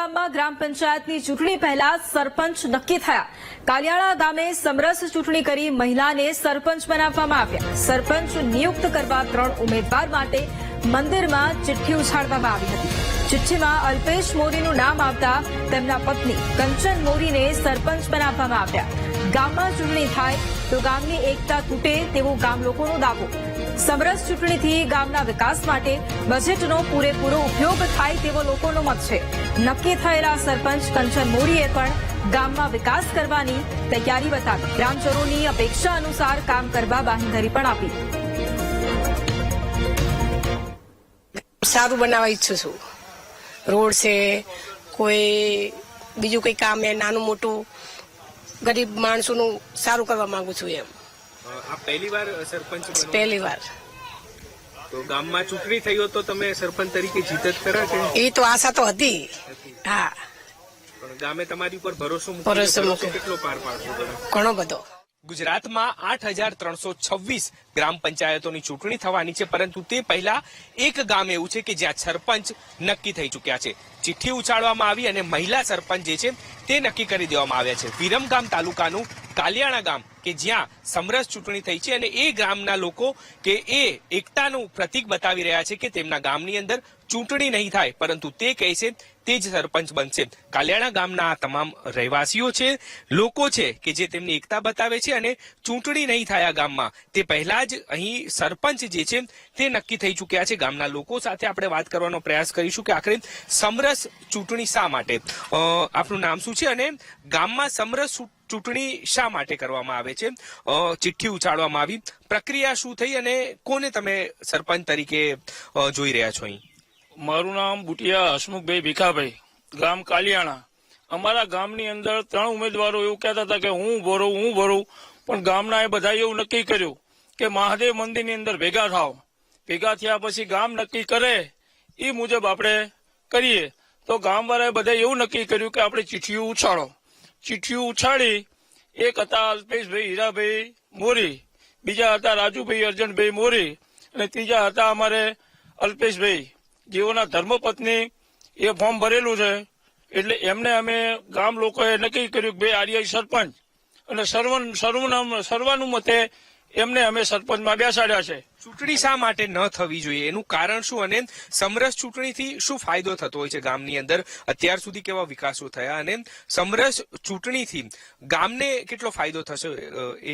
ગામમાં ગ્રામ પંચાયતની ચૂંટણી પહેલા સરપંચ નક્કી થયા। કાલિયાણા ગામે સમરસ ચૂંટણી કરી મહિલાને સરપંચ બનાવવામાં આવ્યા। સરપંચ નિયુક્ત કરવા 3 ઉમેદવાર માટે મંદિરમાં ચિઠ્ઠી ઉછાળવામાં આવી હતી। ચિઠ્ઠીમાં અલ્પેશ મોરીનું નામ આવતા તેમના પત્ની કંચન મોરીને સરપંચ બનાવવામાં આવ્યા। ગામમાં ચૂંટણી થાય તો ગામની એકતા તૂટે તેવો ગામ લોકોનો દાવો। સમરસ ચૂંટણીથી ગામના વિકાસ માટે બજેટનો પૂરેપૂરો ઉપયોગ થાય તેવો લોકોનો મત છે। નક્કી થયેલા સરપંચ કંચન મોરીએ પણ ગામમાં વિકાસ કરવાની તૈયારી બતાવી। ગ્રામજનોની અપેક્ષા અનુસાર કામ કરવા બાંહેધરી પણ આપી। સારું બનાવવા ઈચ્છું છું। રોડ છે, કોઈ બીજું કોઈ કામ એ નાનું મોટું ગરીબ માણસોનું સારું કરવા માંગુ છું। એમ આ પહેલી વાર સરપંચ બનો? પહેલી વાર। તો ગામમાં ચૂંટણી થઈ હોત તો તમે સરપંચ તરીકે જીત જ ખરા કે? એ તો આશા તો હતી। હા, પણ ગામે તમારી ઉપર ભરોસો મૂક્યો। કેટલો પાર પાડશો તમે? ઘણો બધો। ગુજરાતમાં 8,326 ગ્રામ પંચાયતોની ચૂંટણી થવાની છે, પરંતુ તે પહેલા એક ગામ એવું છે કે જ્યાં સરપંચ નક્કી થઈ ચૂક્યા છે। ચિઠ્ઠી ઉછાળવામાં આવી અને મહિલા સરપંચ જે છે તે નક્કી કરી દેવામાં આવ્યા છે। વિરમગામ તાલુકાનું કાલિયાણા ગામ કે જ્યાં સમરસ ચૂંટણી થઈ છે અને એ ગામના લોકો કે એ એકતાનું પ્રતીક બતાવી રહ્યા છે કે તેમના ગામની અંદર ચૂંટણી નહીં થાય, પરંતુ તે કહે છે તે જ સરપંચ બનશે। કાલિયાણા ગામના આ તમામ રહેવાસીઓ છે, લોકો છે કે જે તેમની એકતા બતાવે છે અને ચૂંટણી નહીં થાય આ ગામમાં તે પહેલા જ અહીં સરપંચ જે છે તે નક્કી થઈ ચૂક્યા છે। ગામના લોકો સાથે આપણે વાત કરવાનો પ્રયાસ કરીશું કે આખરે સમરસ ચૂંટણી શા માટે, આપનું નામ શું છે અને ગામમાં સમરસ ચૂંટણી શા માટે કરવામાં આવે છે? ચિઠ્ઠી ઉછાળવામાં આવી, પ્રક્રિયા શું થઈ અને કોને તમે સરપંચ તરીકે જોઈ રહ્યા છો અહીં? મારું નામ બુટિયા હસમુખભાઈ ભીખાભાઈ, ગામ કાલિયાણા। અમારા ગામની અંદર 3 ઉમેદવારો એવું કહેતા હતા કે હું ભરું, પણ ગામના એ બધા એવું નક્કી કર્યું કે મહાદેવ મંદિરની અંદર ભેગા થાવ। ભેગા થયા પછી ગામ નક્કી કરે એ મુજબ આપણે કરીએ। તો ગામવાળાએ બધા એવું નક્કી કર્યું કે આપણે ચિઠ્ઠીઓ ઉછાળો। ચિઠ્ઠીઓ ઉછાળી, એક હતા અલ્પેશભાઈ હીરાભાઈ મોરી, બીજા હતા રાજુભાઈ અર્જનભાઈ મોરી અને ત્રીજા હતા અમારે અલ્પેશભાઈ, જેઓના ધર્મપત્ની એ ફોર્મ ભરેલું છે। એટલે એમને અમે ગામ લોકોએ નક્કી કર્યું કે ભાઈ આર્ય સરપંચ, અને સર્વાનુમતે એમને અમે સરપંચમાં બેસાડ્યા છે। ચૂંટણી શા માટે ન થવી જોઈએ, એનું કારણ શું અને સમરસ ચૂંટણીથી શું ફાયદો થતો હોય છે ગામની અંદર? અત્યાર સુધી કેવા વિકાસો થયા અને સમરસ ચૂંટણીથી ગામને કેટલો ફાયદો થશે? એ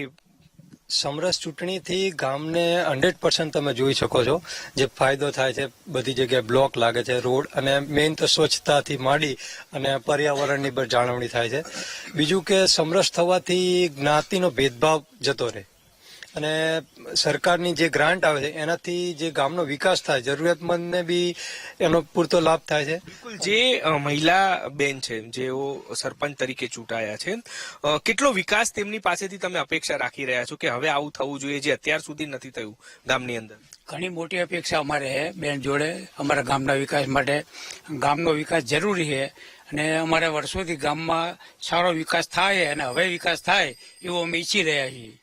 સમરસ ચૂંટણીથી ગામને 100% તમે જોઈ શકો છો જે ફાયદો થાય છે। બધી જગ્યાએ બ્લોક લાગે છે, રોડ, અને મેઇન તો સ્વચ્છતાથી માંડી અને પર્યાવરણની પણ જાળવણી થાય છે। બીજું કે સમરસ થવાથી જ્ઞાતિનો ભેદભાવ જતો રહે અને સરકારની જે ગ્રાન્ટ આવે છે એનાથી જે ગામનો વિકાસ થાય, જરૂરિયાતમંદને બી એનો પૂરતો લાભ થાય છે। બિલકુલ, જે મહિલા બેન છે જેઓ સરપંચ તરીકે ચૂંટાયા છે, કેટલો વિકાસ તેમની પાસેથી તમે અપેક્ષા રાખી રહ્યા છો કે હવે આવું થવું જોઈએ જે અત્યાર સુધી નથી થયું ગામની અંદર? ઘણી મોટી અપેક્ષા અમારે છે બેન જોડે, અમારા ગામના વિકાસ માટે। ગામનો વિકાસ જરૂરી છે અને અમારે વર્ષોથી ગામમાં સારો વિકાસ થાય અને હવે વિકાસ થાય એવો અમે ઈચ્છી રહ્યા છીએ।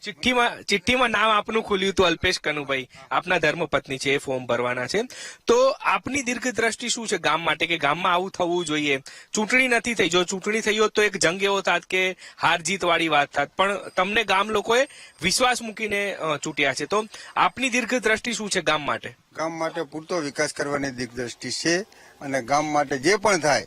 ચિઠ્ઠીમાં નામ આપનું ખુલ્યું હતું અલ્પેશ કનુભાઈ, આપના ધર્મપત્ની છે, એ ફોર્મ ભરવાના છે। તો આપની દીર્ઘ દ્રષ્ટિ શું છે ગામ માટે કે ગામમાં આવું થવું જોઈએ? ચૂંટણી નથી થઈ, જો ચૂંટણી થઈ હોત તો એક જંગ એવો થાત કે હાર જીત વાળી વાત થાત, પણ તમને ગામ લોકોએ વિશ્વાસ મૂકીને ચૂંટ્યા છે। તો આપની દીર્ઘ દ્રષ્ટિ શું છે ગામ માટે? ગામ માટે પૂરતો વિકાસ કરવાની દીર્ઘ દ્રષ્ટિ છે અને ગામ માટે જે પણ થાય,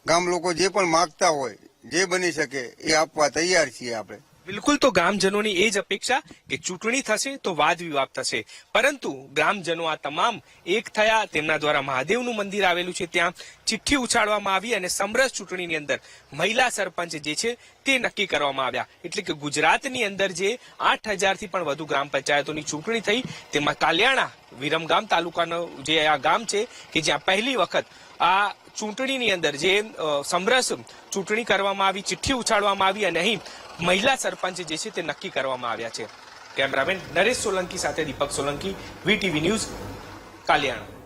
ગામ લોકો જે પણ માંગતા હોય, જે બની શકે એ આપવા તૈયાર છીએ આપણે। બિલકુલ, તો ગ્રામજનોની એ જ અપેક્ષા કે ચૂંટણી થશે તો વાદ વિવાદ થશે, પરંતુ ગ્રામજનો આ તમામ એક થયા। તેમના દ્વારા મહાદેવનું મંદિર આવેલું છે ત્યાં ચિઠ્ઠી ઉછાળવામાં આવી અને સમરસ ચૂંટણીની અંદર મહિલા સરપંચ જે છે તે નક્કી કરવામાં આવ્યા। એટલે કે ગુજરાતની અંદર જે 8,000થી પણ વધુ ગ્રામ પંચાયતોની ચૂંટણી થઈ, તેમાં કાલિયાણા વિરમગામ તાલુકાનું જે આ ગામ છે કે જ્યાં પહેલી વખત આ ચૂંટણીની અંદર જે સમરસ ચૂંટણી કરવામાં આવી, ચિઠ્ઠી ઉછાળવામાં આવી અને અહીં મહિલા સરપંચ જે છે તે નક્કી કરવામાં આવ્યા છે। કેમેરામેન નરેશ સોલંકી સાથે દીપક સોલંકી, VTV ન્યૂઝ, કાલિયાણા।